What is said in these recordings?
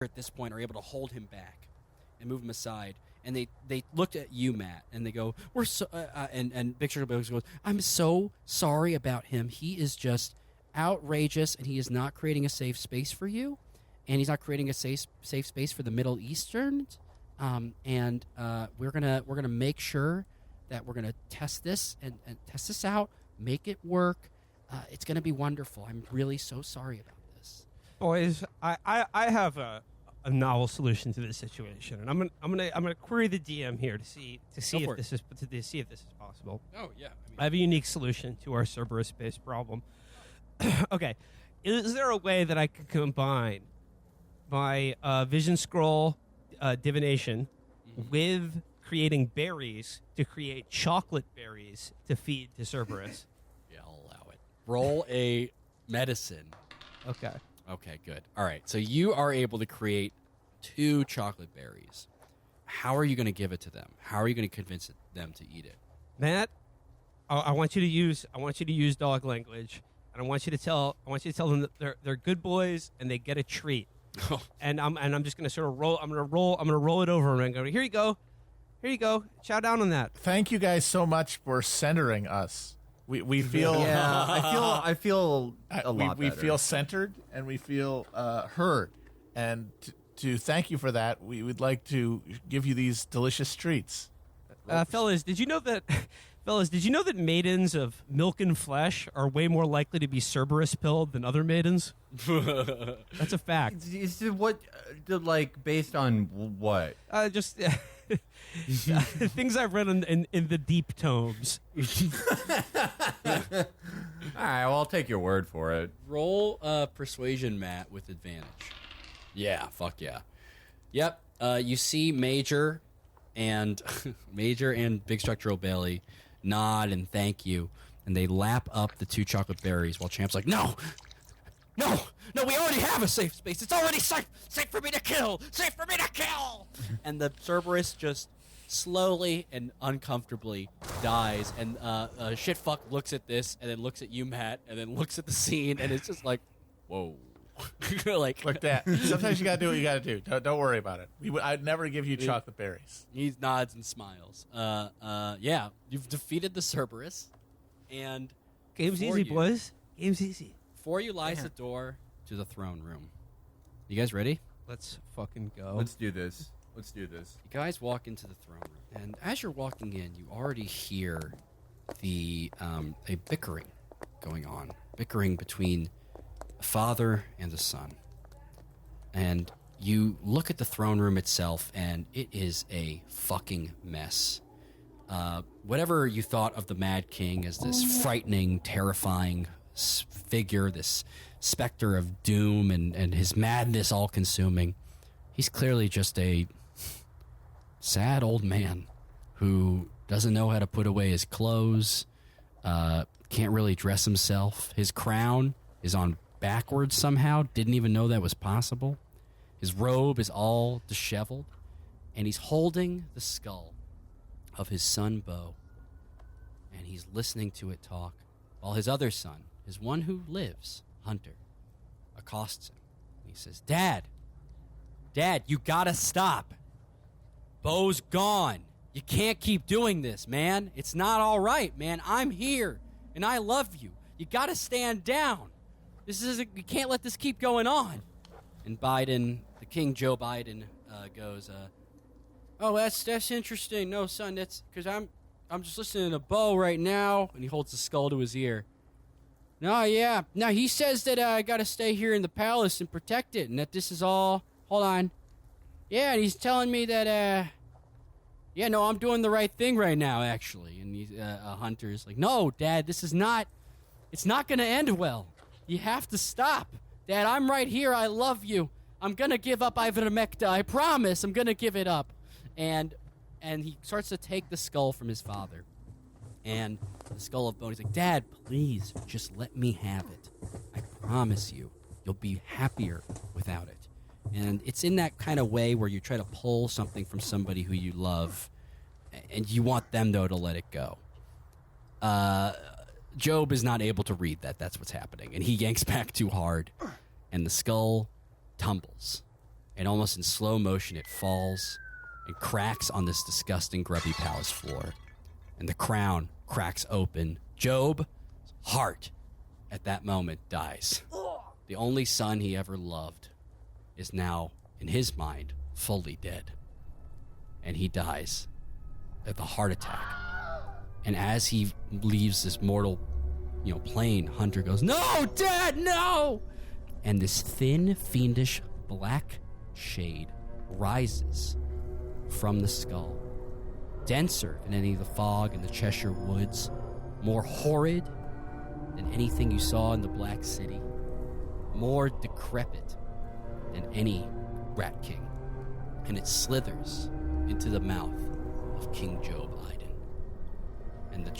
at this point are able to hold him back and move him aside. And they looked at you, Matt, and they go, "We're so." And Big Sugar goes, "I'm so sorry about him. He is just outrageous, and he is not creating a safe space for you, and he's not creating a safe space for the Middle Easterns. And we're gonna make sure that we're gonna test this and test this out, make it work. It's gonna be wonderful. I'm really so sorry about this." Boys, I have a novel solution to this situation, and I'm gonna query the DM here to see if this is possible. Oh yeah, I have a unique solution to our Cerberus-based problem. Okay, is there a way that I could combine my vision scroll divination with creating berries to create chocolate berries to feed to Cerberus? Yeah, I'll allow it. Roll a medicine. Okay. Okay, good. All right, so you are able to create 2 chocolate berries. How are you going to give it to them? How are you going to convince them to eat it? Matt, I want you to use dog language, and I want you to tell them that they're good boys and they get a treat. and I'm just going to sort of roll. I'm going to roll it over and go, here you go. Chow down on that. Thank you guys so much for centering us. We feel I feel a lot we better. feel centered and we feel heard, and to thank you for that, we would like to give you these delicious treats. Fellas, did you know that maidens of milk and flesh are way more likely to be Cerberus pilled than other maidens? That's a fact. Is it what, like, based on what? Just things I've read in the deep tomes. All right, well, I'll take your word for it. Roll persuasion, Matt, with advantage. Yeah, fuck yeah. Yep, you see Major and Big Structural Belly nod and thank you, and they lap up the 2 chocolate berries while Champ's like, No, we already have a safe space. It's already safe for me to kill. And the Cerberus just slowly and uncomfortably dies, and Shitfuck looks at this, and then looks at you, Matt, and then looks at the scene, and it's just like, whoa. like that. Sometimes you gotta do what you gotta do. Don't worry about it. I'd never give you chocolate berries. He nods and smiles. Yeah, you've defeated the Cerberus, and Game's easy, boys. Game's easy. Before you lies the door to the throne room. You guys ready? Let's fucking go. Let's do this. You guys walk into the throne room, and as you're walking in, you already hear a bickering going on, between a father and a son. And you look at the throne room itself, and it is a fucking mess. Whatever you thought of the Mad King as this frightening, terrifying figure, this specter of doom and his madness all-consuming, he's clearly just a sad old man who doesn't know how to put away his clothes, can't really dress himself. His crown is on backwards somehow, didn't even know that was possible. His robe is all disheveled, and he's holding the skull of his son Bo, and he's listening to it talk, while his other son, his one who lives, Hunter, accosts him. He says, Dad, you gotta stop. Bo's gone. You can't keep doing this, man. It's not all right, man. I'm here, and I love you. You gotta stand down. You can't let this keep going on. And Biden, the King Joe Biden, goes, "Oh, that's interesting. No, son, that's because I'm just listening to Bo right now." And he holds the skull to his ear. No, yeah. No, he says that I gotta stay here in the palace and protect it, and that this is all. Hold on. Yeah, and he's telling me that, yeah, no, I'm doing the right thing right now, actually. And he's, Hunter's like, no, Dad, this is not. It's not gonna end well. You have to stop. Dad, I'm right here. I love you. I'm going to give up ivermectin. I promise. I'm going to give it up. And he starts to take the skull from his father. And the skull of Bo. He's like, Dad, please, just let me have it. I promise you, you'll be happier without it. And it's in that kind of way where you try to pull something from somebody who you love, and you want them, though, to let it go. Job is not able to read that. That's what's happening. And he yanks back too hard, and the skull tumbles. and almost in slow motion, it falls and cracks on this disgusting, grubby palace floor. And the crown cracks open. Job's heart at that moment dies. The only son he ever loved is now, in his mind, fully dead. And he dies of a heart attack. And as he leaves this mortal, plane, Hunter goes, "No, Dad, no!" And this thin, fiendish, black shade rises from the skull. Denser than any of the fog in the Cheshire woods. More horrid than anything you saw in the Black City. More decrepit than any Rat King. And it slithers into the mouth of King Job Iden. And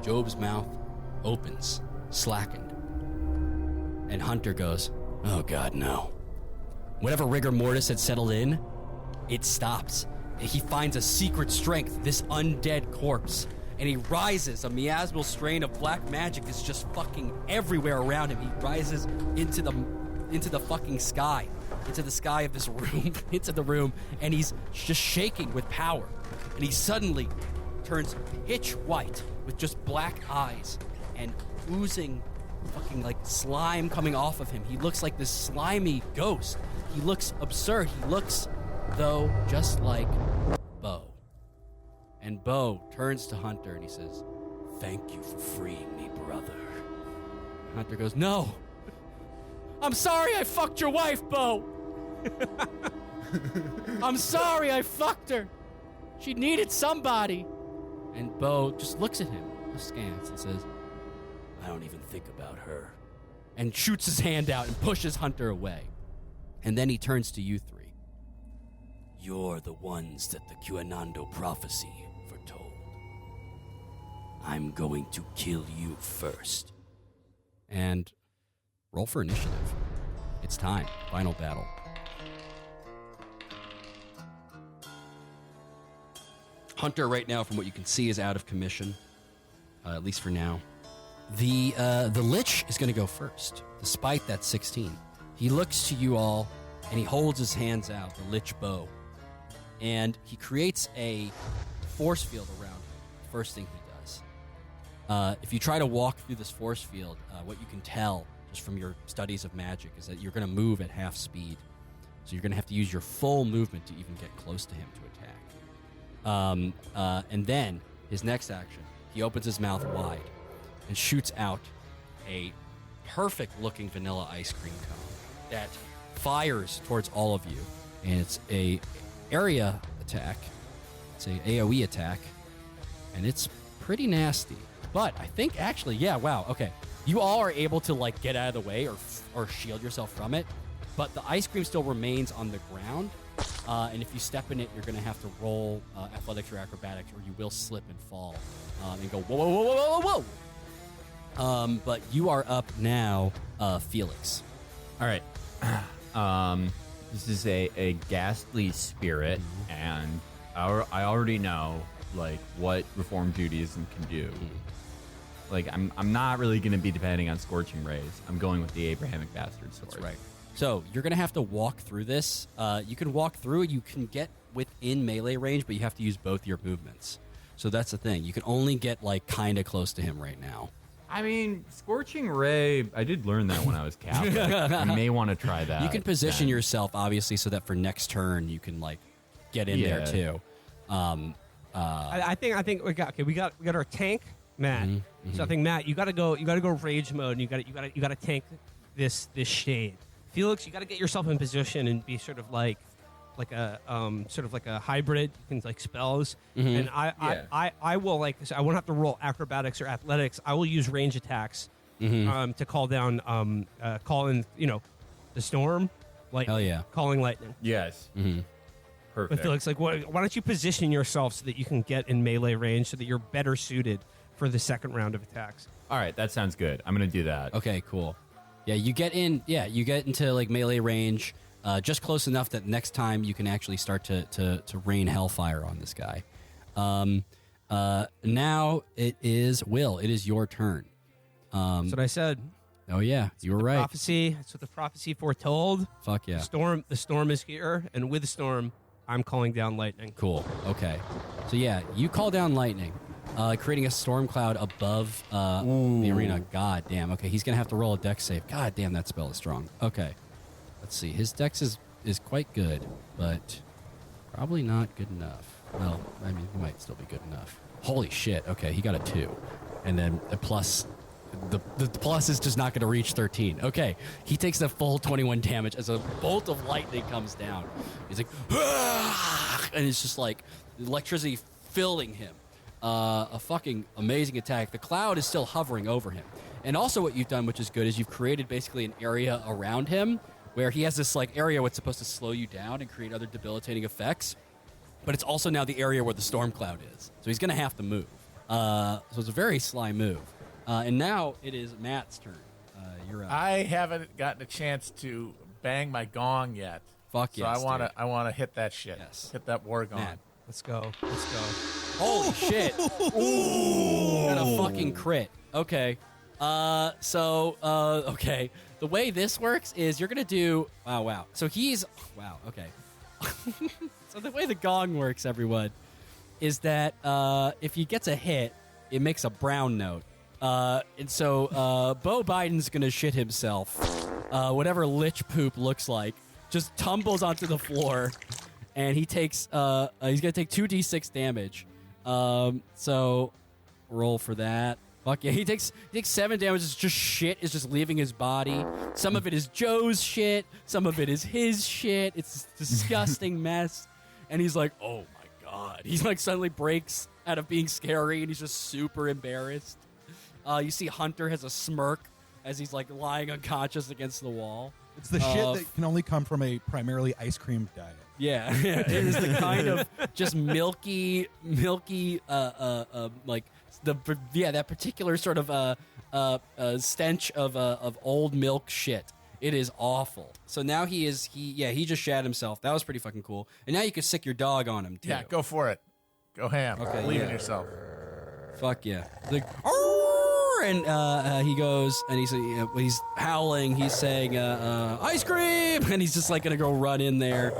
Job's mouth opens, slackened. And Hunter goes, "Oh God, no." Whatever rigor mortis had settled in, it stops. He finds a secret strength, this undead corpse. And he rises. A miasmal strain of black magic is just fucking everywhere around him. He rises into the fucking sky. Into the sky of this room. Into the room. And he's just shaking with power. And he suddenly turns pitch white with just black eyes and oozing fucking like slime coming off of him. He looks like this slimy ghost. He looks absurd. He looks, though, just like Bo. And Bo turns to Hunter and he says, "Thank you for freeing me, brother." Hunter goes, "No. I'm sorry I fucked your wife, Bo. I'm sorry I fucked her. She needed somebody." And Bo just looks at him askance and says, "I don't even think about her." And shoots his hand out and pushes Hunter away. And then he turns to you three. "You're the ones that the Quinando prophecy foretold. I'm going to kill you first." And roll for initiative. It's time. Final battle. Hunter right now, from what you can see, is out of commission, at least for now. The Lich is going to go first, despite that 16. He looks to you all, and he holds his hands out, the Lich bow, and he creates a force field around him. First thing he does. If you try to walk through this force field, what you can tell just from your studies of magic is that you're going to move at half speed. So you're going to have to use your full movement to even get close to him to attack. And then his next action, he opens his mouth wide and shoots out a perfect-looking vanilla ice cream cone that fires towards all of you. And it's a area attack. It's a AoE attack. And it's pretty nasty. But I think actually, yeah, wow, okay. You all are able to like get out of the way or shield yourself from it. But the ice cream still remains on the ground. And if you step in it, you're going to have to roll athletics or acrobatics, or you will slip and fall and go, whoa, whoa, whoa, whoa, whoa, whoa. But you are up now, Felix. All right. This is a ghastly spirit, and I already know like what Reformed Judaism can do. Like I'm not really going to be depending on scorching rays. I'm going with the Abrahamic bastard sword. That's right. So you're going to have to walk through this. You can walk through. You can get within melee range, but you have to use both your movements. So that's the thing. You can only get like kind of close to him right now. I mean, Scorching Ray, I did learn that when I was Catholic. I may want to try that. You can position yourself, obviously, so that for next turn you can like get in there too. I think we got our tank, Matt. Mm-hmm. So I think Matt, you gotta go rage mode. And you gotta tank this shade. Felix, you gotta get yourself in position and be sort of like a hybrid. You can like spells, and I will like I won't have to roll acrobatics or athletics. I will use range attacks to call in the storm. Like hell yeah, calling lightning. Yes. Perfect. But Felix, like, why don't you position yourself so that you can get in melee range, so that you're better suited for the second round of attacks? All right, that sounds good. I'm gonna do that. Okay, cool. Yeah, you get into like melee range, just close enough that next time you can actually start to rain hellfire on this guy. Now it is Will. It is your turn. That's what I said. Oh yeah, you were right. Prophecy. That's what the prophecy foretold. Fuck yeah. The storm is here, and with the storm, I'm calling down lightning. Cool. Okay. So yeah, you call down lightning, creating a storm cloud above the arena. God damn. Okay, he's gonna have to roll a dex save. God damn, that spell is strong. Okay. Let's see. His dex is quite good, but probably not good enough. Well, I mean, he might still be good enough. Holy shit. Okay, he got a 2, and then a plus. The plus is just not going to reach 13. Okay, he takes the full 21 damage as a bolt of lightning comes down. He's like, "Ah!" And it's just like electricity filling him. A fucking amazing attack. The cloud is still hovering over him. And also what you've done, which is good, is you've created basically an area around him where he has this like area where it's supposed to slow you down and create other debilitating effects. But it's also now the area where the storm cloud is. So he's going to have to move. So it's a very sly move. And now it is Matt's turn. You're up. I haven't gotten a chance to bang my gong yet. Fuck so yes, I wanna hit that shit. Yes. Hit that war gong. Matt. Let's go. Holy shit. Ooh. Got a fucking crit. Okay. Okay. The way this works is you're going to do... Wow. So he's... Wow, okay. So the way the gong works, everyone, is that if he gets a hit, it makes a brown note. And so Bo Biden's going to shit himself. Whatever lich poop looks like. Just tumbles onto the floor. And he takes... he's going to take 2d6 damage. So roll for that. Fuck yeah. He takes 7 damage. It's just shit is just leaving his body. Some of it is Joe's shit. Some of it is his shit. It's a disgusting mess. And he's like, oh my God. He's like suddenly breaks out of being scary and he's just super embarrassed. You see Hunter has a smirk as he's like lying unconscious against the wall. It's the shit that can only come from a primarily ice cream diet. Yeah, it is the kind of just milky, like that particular sort of stench of old milk shit. It is awful. So now he just shat himself. That was pretty fucking cool. And now you can sick your dog on him too. Yeah, go for it. Go ham. Okay, Believe yeah. in yourself. Fuck yeah. Like, "Arr!" And he goes and he's howling. He's saying ice cream, and he's just like gonna go run in there.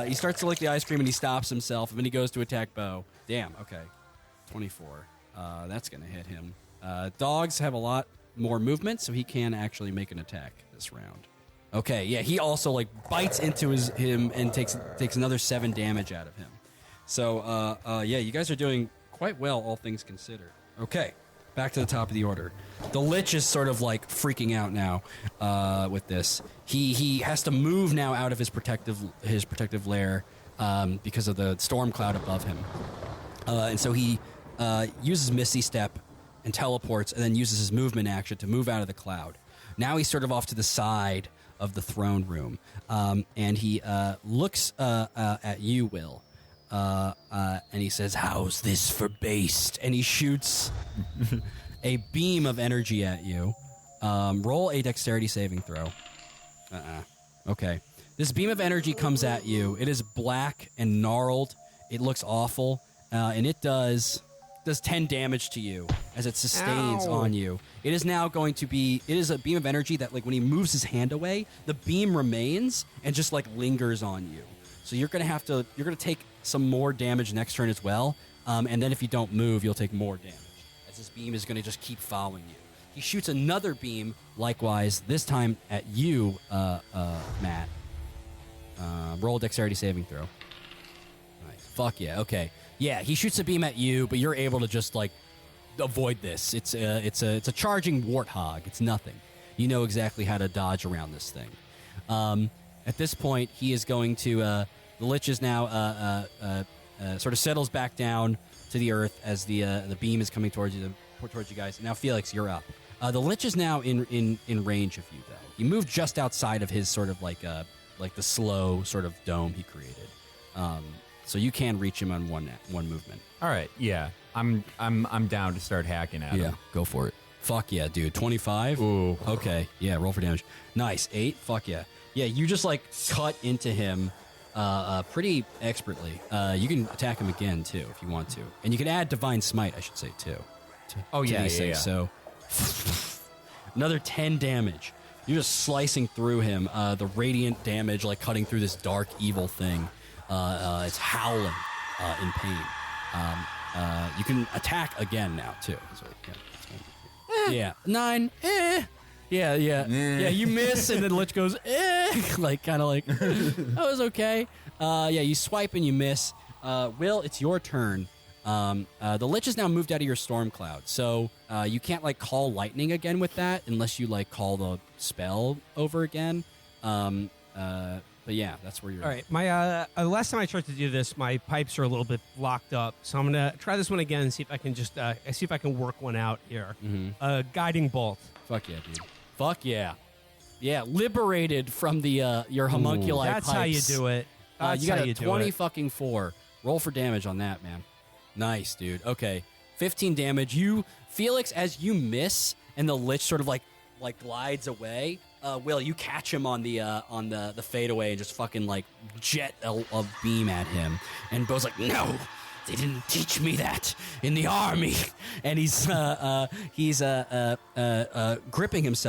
He starts to lick the ice cream and he stops himself, and then he goes to attack Bo. Damn. Okay, 24. That's gonna hit him. Dogs have a lot more movement, so he can actually make an attack this round. Okay, yeah, he also like bites into him and takes another 7 damage out of him. So yeah, you guys are doing quite well, all things considered. Okay, back to the top of the order. The Lich is sort of like freaking out now with this. He has to move now out of his protective lair because of the storm cloud above him, and so he uses Misty Step and teleports, and then uses his movement action to move out of the cloud. Now he's sort of off to the side of the throne room, and he looks at you, Will. And he says, "How's this for based?" And he shoots a beam of energy at you. Roll a dexterity saving throw. Okay. This beam of energy comes at you. It is black and gnarled. It looks awful. And it does 10 damage to you as it sustains on you. It is now going to be... It is a beam of energy that, like, when he moves his hand away, the beam remains and just, like, lingers on you. So you're going to take some more damage next turn as well. And then if you don't move, you'll take more damage, as this beam is going to just keep following you. He shoots another beam, likewise, this time at you, Matt. Roll a dexterity saving throw. Nice. Fuck yeah, okay. Yeah, he shoots a beam at you, but you're able to just, like, avoid this. It's a charging warthog. It's nothing. You know exactly how to dodge around this thing. At this point, he is going to... the Lich is now sort of settles back down to the earth as the beam is coming towards you guys. Now, Felix, you're up. The Lich is now in range of you, though. He moved just outside of his sort of like the slow sort of dome he created. So you can reach him on one movement. All right, yeah, I'm down to start hacking at him. Go for it. Fuck yeah, dude. 25. Ooh. Okay, yeah. Roll for damage. Nice. 8. Fuck yeah. Yeah, you just like cut into him pretty expertly. You can attack him again too if you want to, and you can add Divine Smite, I should say, too. Oh yeah. So Another 10 damage. You're just slicing through him. The radiant damage, like cutting through this dark, evil thing. It's howling in pain. You can attack again now, too. So, yeah. 9. Yeah. You miss, and then Lich goes, like, kind of like, that was okay. You swipe and you miss. Will, it's your turn. The Lich is now moved out of your storm cloud, so you can't like call lightning again with that unless you like call the spell over again. But yeah, that's where you're. All right, my last time I tried to do this, my pipes are a little bit locked up, so I'm gonna try this one again and see if I can just see if I can work one out here. Guiding bolt. Fuck yeah, dude. Fuck yeah. Yeah, liberated from the your homunculi That's pipes. how you do it. That's you got how a you do 20 it. fucking 4. Roll for damage on that, man. Nice, dude. Okay. 15 damage. You, Felix, as you miss and the Lich sort of like glides away, Will, you catch him on the fadeaway and just fucking like jet a beam at him. And Bo's like, no, they didn't teach me that in the army. And he's gripping himself